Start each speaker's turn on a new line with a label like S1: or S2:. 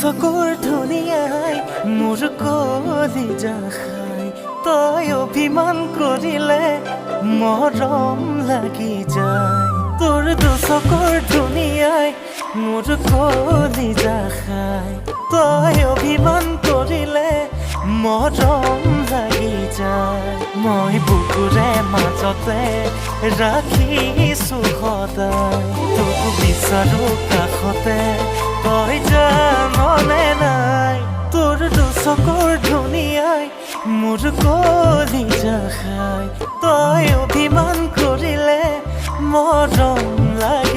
S1: চকুৰ ধুনীয়াই মোৰ কলিজা খাই তই অভিমান কৰিলে মৰম লাগি যায় তোৰ চকুৰ ধুনীয়াই মোৰ কলিজা খাই তই অভিমান কৰিলে মৰম লাগি যায় মই বুকুৰে মাজতে ৰাখিছো সদায় তোক বিচাৰো কাষতে তই জাননে নাই তোৰ চকুৰ ধুনীয়াই মোৰ কলিজা খাই তই অভিমান কৰিলে মৰম লাগে